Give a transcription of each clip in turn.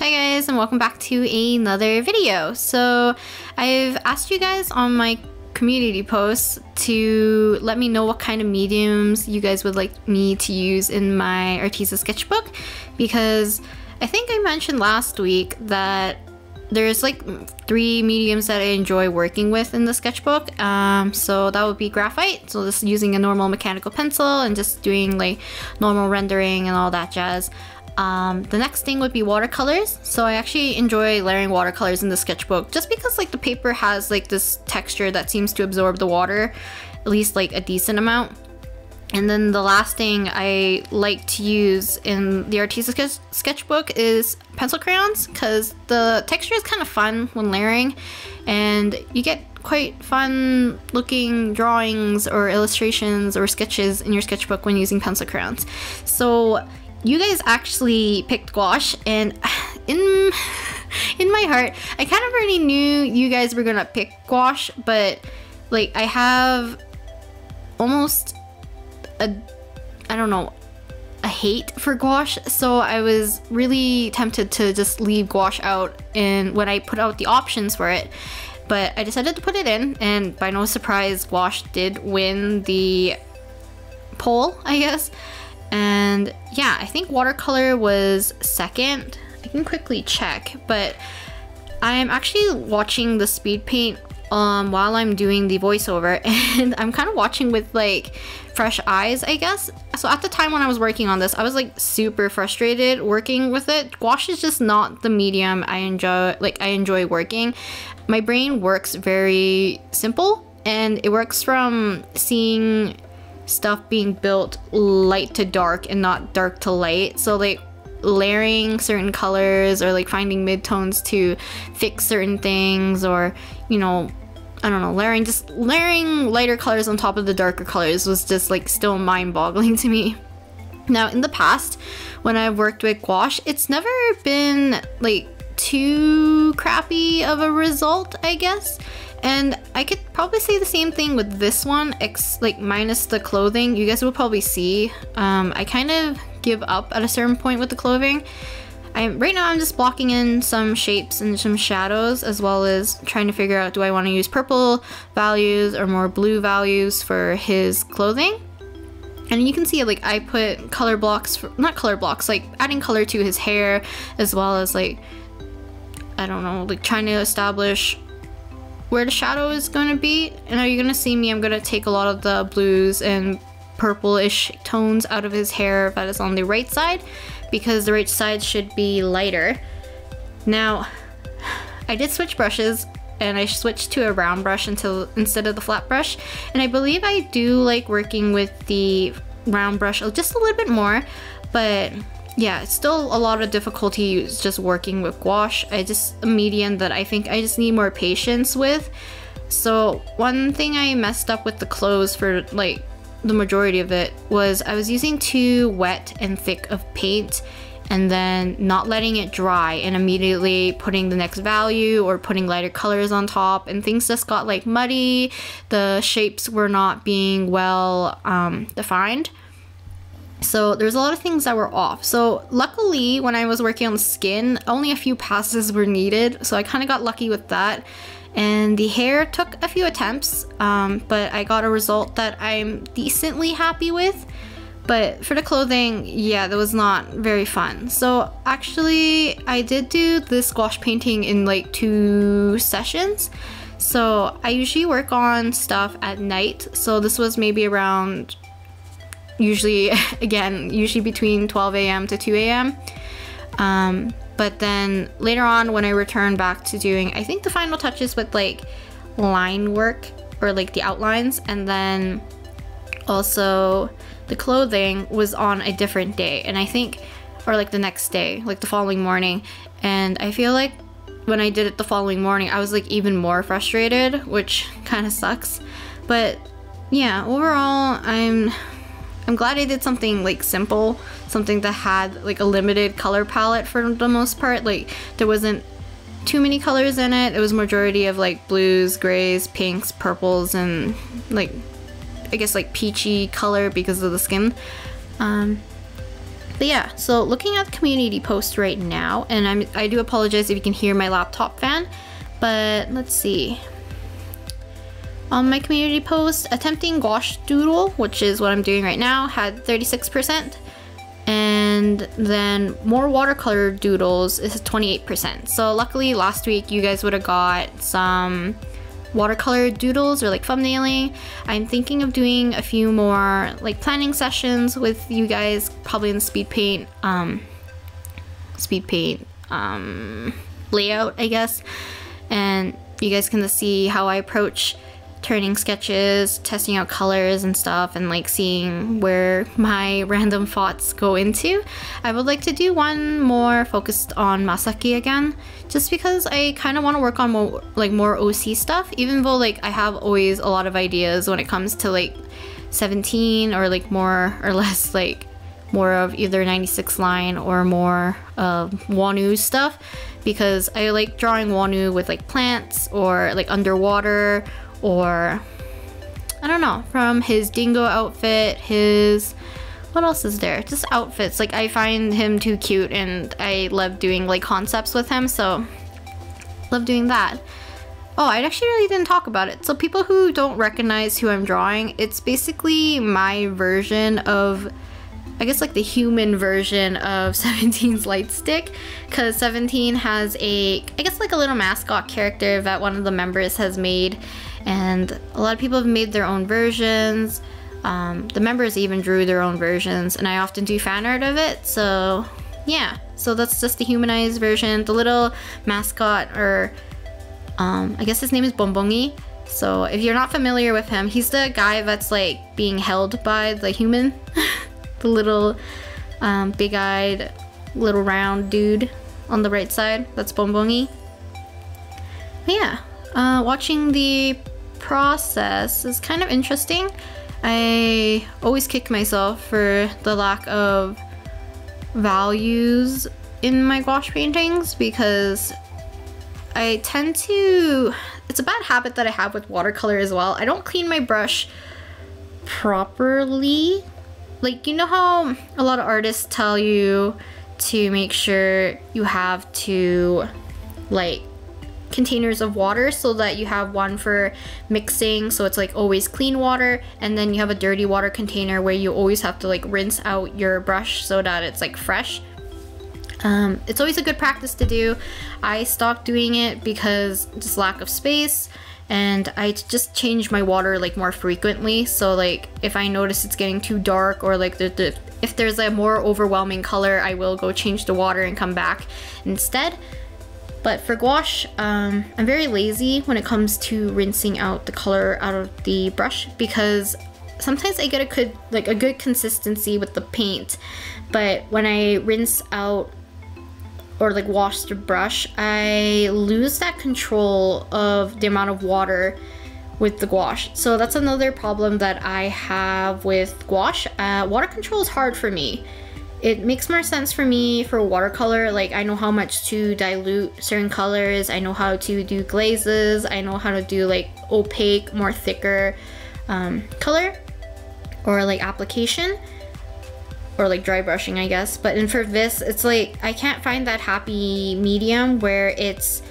Hi guys, and welcome back to another video. So I've asked you guys on my community posts to let me know what kind of mediums you guys would like me to use in my Arteza sketchbook, because I think I mentioned last week that there's like 3 mediums that I enjoy working with in the sketchbook. So that would be graphite, so just using a normal mechanical pencil and just doing like normal rendering and all that jazz. The next thing would be watercolors. So I actually enjoy layering watercolors in the sketchbook just because like the paper has like this texture that seems to absorb the water, at least like a decent amount. And then the last thing I like to use in the Arteza sketchbook is pencil crayons, because the texture is kind of fun when layering and you get quite fun looking drawings or illustrations or sketches in your sketchbook when using pencil crayons. So you guys actually picked gouache, and in my heart, I kind of already knew you guys were gonna pick gouache, but like I have almost a hate for gouache, so I was really tempted to just leave gouache out and when I put out the options for it, but I decided to put it in, and by no surprise, gouache did win the poll, I guess. And yeah, I think watercolor was second. I can quickly check, but I'm actually watching the speed paint while I'm doing the voiceover, and I'm kind of watching with like fresh eyes, I guess. So at the time when I was working on this, I was like super frustrated working with it. Gouache is just not the medium I enjoy working. My brain works very simple, and it works from seeing stuff being built light to dark and not dark to light. So like layering certain colors or like finding midtones to fix certain things, or you know, I don't know, layering lighter colors on top of the darker colors was just like still mind-boggling to me. Now in the past when I've worked with gouache, it's never been like too crappy of a result, I guess. And I could probably say the same thing with this one, like minus the clothing. You guys will probably see I kind of give up at a certain point with the clothing. Right now I'm just blocking in some shapes and some shadows, as well as trying to figure out, do I want to use purple values or more blue values for his clothing. And you can see like I put color blocks, not color blocks, like adding color to his hair, as well as like, I don't know, like trying to establish where the shadow is going to be. And now you're going to see me, I'm going to take a lot of the blues and purplish tones out of his hair that is on the right side, because the right side should be lighter. Now I did switch brushes, and I switched to a round brush instead of the flat brush, and I believe I do like working with the round brush just a little bit more, but yeah, it's still a lot of difficulty just working with gouache. A medium that I think I just need more patience with. So one thing I messed up with the clothes for like the majority of it was I was using too wet and thick of paint, and then not letting it dry and immediately putting the next value or putting lighter colors on top, and things just got like muddy. The shapes were not being well defined. So there's a lot of things that were off. So luckily when I was working on the skin, only a few passes were needed, so I kind of got lucky with that. And the hair took a few attempts, but I got a result that I'm decently happy with. But for the clothing, yeah, that was not very fun. So actually I did do this gouache painting in like 2 sessions. So I usually work on stuff at night, so this was maybe around, usually between 12 a.m. to 2 a.m. But then later on when I returned back to doing, I think the final touches with like line work or like the outlines, and then also the clothing was on a different day, and I think, or like the next day, like the following morning, and I feel like when I did it the following morning I was like even more frustrated, which kind of sucks. But yeah, overall I'm glad I did something like simple, something that had like a limited color palette for the most part. Like there wasn't too many colors in it. It was majority of like blues, grays, pinks, purples, and like I guess like peachy color because of the skin. But yeah, so looking at the community post right now, and I do apologize if you can hear my laptop fan, but let's see. On my community post, attempting gouache doodle, which is what I'm doing right now, had 36%. And then more watercolor doodles is 28%. So luckily last week you guys would have got some watercolor doodles or like thumbnailing. I'm thinking of doing a few more like planning sessions with you guys, probably in the speed paint layout, I guess. And you guys can see how I approach turning sketches, testing out colors and stuff, and like seeing where my random thoughts go into. I would like to do one more focused on Masaki again, just because I kind of want to work on more OC stuff, even though like I have always a lot of ideas when it comes to like 17 or like more or less like more of either 96 line or more Wonu stuff, because I like drawing Wonu with like plants or like underwater, or I don't know, from his dingo outfit, what else is there? Just outfits. Like I find him too cute and I love doing like concepts with him, so love doing that. Oh, I actually really didn't talk about it. So people who don't recognize who I'm drawing, it's basically my version of, I guess like the human version of 17's light stick, because 17 has I guess like a little mascot character that one of the members has made, and a lot of people have made their own versions. The members even drew their own versions, and I often do fan art of it, so yeah. So that's just the humanized version, the little mascot, or I guess his name is Bonbongi. So if you're not familiar with him, he's the guy that's like being held by the human. The little big-eyed little round dude on the right side, that's Bonbongi. But yeah, watching the process is kind of interesting. I always kick myself for the lack of values in my gouache paintings, because I tend to, it's a bad habit that I have with watercolor as well. I don't clean my brush properly. Like, you know how a lot of artists tell you to make sure you have to like containers of water, so that you have one for mixing, so it's like always clean water, and then you have a dirty water container where you always have to like rinse out your brush so that it's like fresh. It's always a good practice to do. I stopped doing it because just lack of space, and I just change my water like more frequently. So like if I notice it's getting too dark, or like if there's a more overwhelming color, I will go change the water and come back instead. But for gouache, I'm very lazy when it comes to rinsing out the color out of the brush, because sometimes I get a good consistency with the paint, but when I rinse out or like wash the brush, I lose that control of the amount of water with the gouache. So that's another problem that I have with gouache. Water control is hard for me. It makes more sense for me for watercolor. Like I know how much to dilute certain colors, I know how to do glazes, I know how to do like opaque, more thicker color, or like application, or like dry brushing, I guess. But and for this, it's like I can't find that happy medium where it's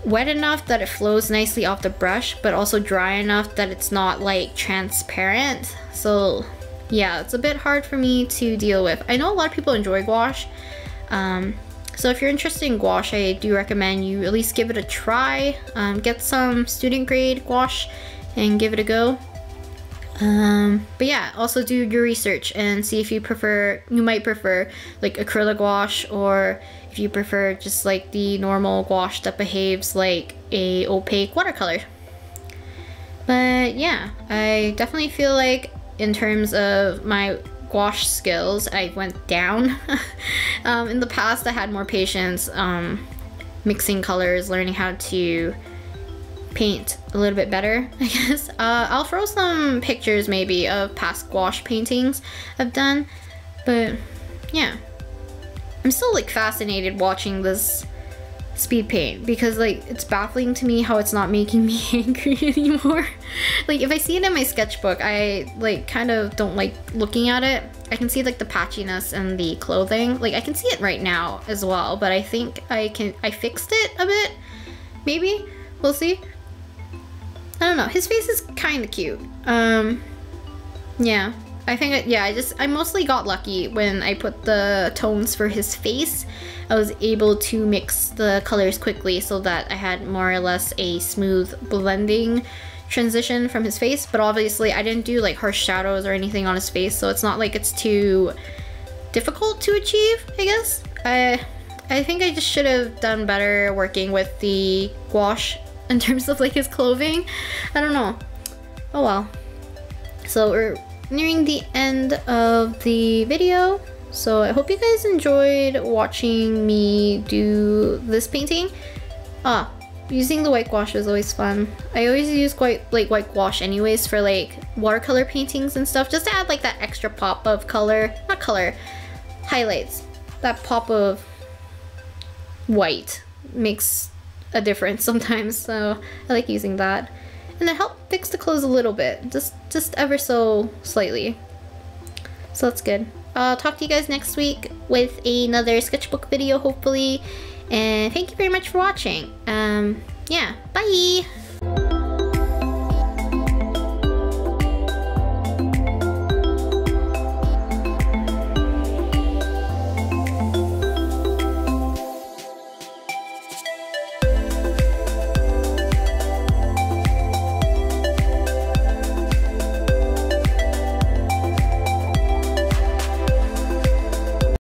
wet enough that it flows nicely off the brush, but also dry enough that it's not like transparent. So yeah, it's a bit hard for me to deal with. I know a lot of people enjoy gouache, so if you're interested in gouache, I do recommend you at least give it a try. Get some student grade gouache and give it a go. But yeah, also do your research and see if you might prefer like acrylic gouache, or if you prefer just like the normal gouache that behaves like a opaque watercolor. But yeah, I definitely feel like in terms of my gouache skills, I went down. In the past, I had more patience mixing colors, learning how to paint a little bit better, I guess. I'll throw some pictures maybe of past gouache paintings I've done, but yeah. I'm still like fascinated watching this speed paint because like it's baffling to me how it's not making me angry anymore. Like if I see it in my sketchbook, I like kind of don't like looking at it. I can see like the patchiness and the clothing. Like I can see it right now as well, but I think I fixed it a bit. Maybe, we'll see. I don't know, his face is kind of cute. Yeah, I think, I mostly got lucky when I put the tones for his face. I was able to mix the colors quickly so that I had more or less a smooth blending transition from his face, but obviously I didn't do like harsh shadows or anything on his face, so it's not like it's too difficult to achieve, I guess. I think I just should have done better working with the gouache in terms of like his clothing. I don't know. Oh well. So we're nearing the end of the video. So I hope you guys enjoyed watching me do this painting. Using the white gouache is always fun. I always use white gouache anyways for like watercolor paintings and stuff, just to add like that extra pop of color, not color, highlights. That pop of white makes a difference sometimes, so I like using that. And it helped fix the clothes a little bit, just ever so slightly. So that's good. I'll talk to you guys next week with another sketchbook video, hopefully. And thank you very much for watching. Yeah, bye!